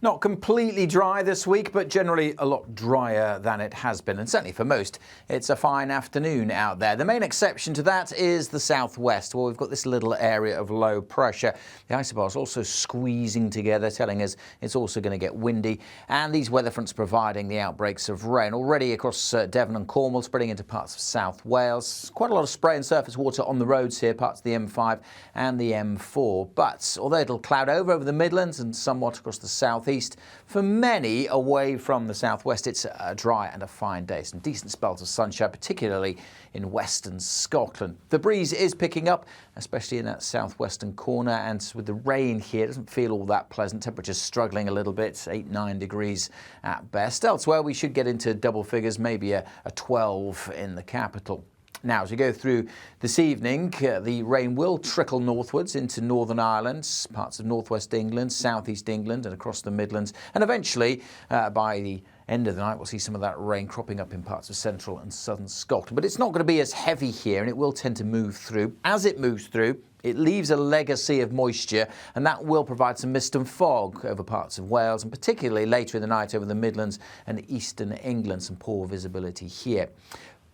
Not completely dry this week, but generally a lot drier than it has been. And certainly for most, it's a fine afternoon out there. The main exception to that is the southwest, where we've got this little area of low pressure. The isobars also squeezing together, telling us it's also going to get windy. And these weather fronts providing the outbreaks of rain already across Devon and Cornwall, spreading into parts of South Wales. Quite a lot of spray and surface water on the roads here, parts of the M5 and the M4. But although it'll cloud over the Midlands and somewhat across the southeast, for many away from the southwest, it's a dry and a fine day. Some decent spells of sunshine, particularly in western Scotland. The breeze is picking up, especially in that southwestern corner, and with the rain here, it doesn't feel all that pleasant. Temperatures struggling a little bit, 8-9 degrees at best. Elsewhere, we should get into double figures, maybe a 12 in the capital. Now, as we go through this evening, the rain will trickle northwards into Northern Ireland, parts of northwest England, southeast England and across the Midlands. And eventually, by the end of the night, we'll see some of that rain cropping up in parts of central and southern Scotland. But it's not going to be as heavy here, and it will tend to move through. As it moves through, it leaves a legacy of moisture, and that will provide some mist and fog over parts of Wales, and particularly later in the night over the Midlands and eastern England. Some poor visibility here.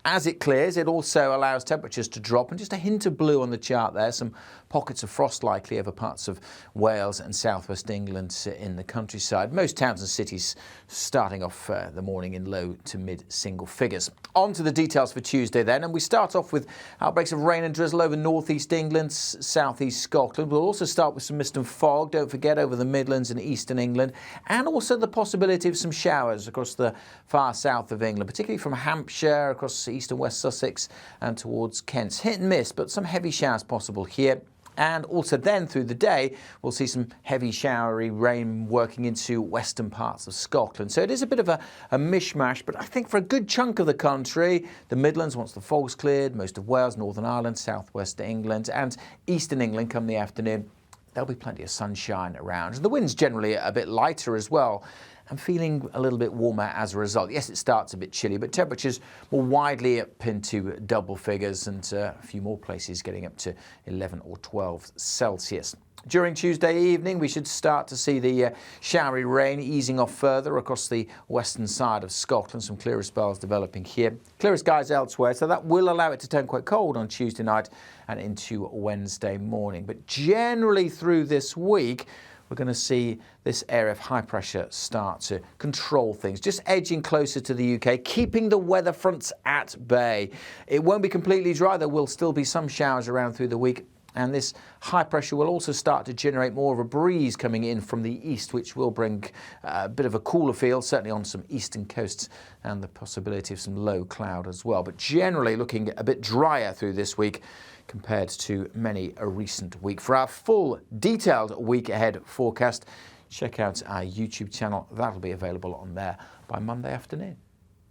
As it clears, it also allows temperatures to drop, and just a hint of blue on the chart there, some pockets of frost likely over parts of Wales and southwest England in the countryside. Most towns and cities starting off the morning in low to mid single figures. On to the details for Tuesday then, and we start off with outbreaks of rain and drizzle over northeast England, southeast Scotland. We'll also start with some mist and fog, don't forget, over the Midlands and eastern England, and also the possibility of some showers across the far south of England, particularly from Hampshire across east and west Sussex and towards Kent. Hit and miss, but some heavy showers possible here. And also then through the day, we'll see some heavy showery rain working into western parts of Scotland. So it is a bit of a mishmash, but I think for a good chunk of the country, the Midlands, once the fog's cleared, most of Wales, Northern Ireland, southwest England and eastern England come the afternoon, there'll be plenty of sunshine around. The wind's generally a bit lighter as well. I'm feeling a little bit warmer as a result. Yes, it starts a bit chilly, but temperatures more widely up into double figures, and a few more places getting up to 11 or 12 Celsius. During Tuesday evening, we should start to see the showery rain easing off further across the western side of Scotland. Some clearer spells developing here. Clearer skies elsewhere, so that will allow it to turn quite cold on Tuesday night and into Wednesday morning. But generally through this week, we're going to see this area of high pressure start to control things, just edging closer to the UK, keeping the weather fronts at bay. It won't be completely dry. There will still be some showers around through the week. And this high pressure will also start to generate more of a breeze coming in from the east, which will bring a bit of a cooler feel, certainly on some eastern coasts, and the possibility of some low cloud as well. But generally looking a bit drier through this week compared to many a recent week. For our full detailed week ahead forecast, check out our YouTube channel. That'll be available on there by Monday afternoon.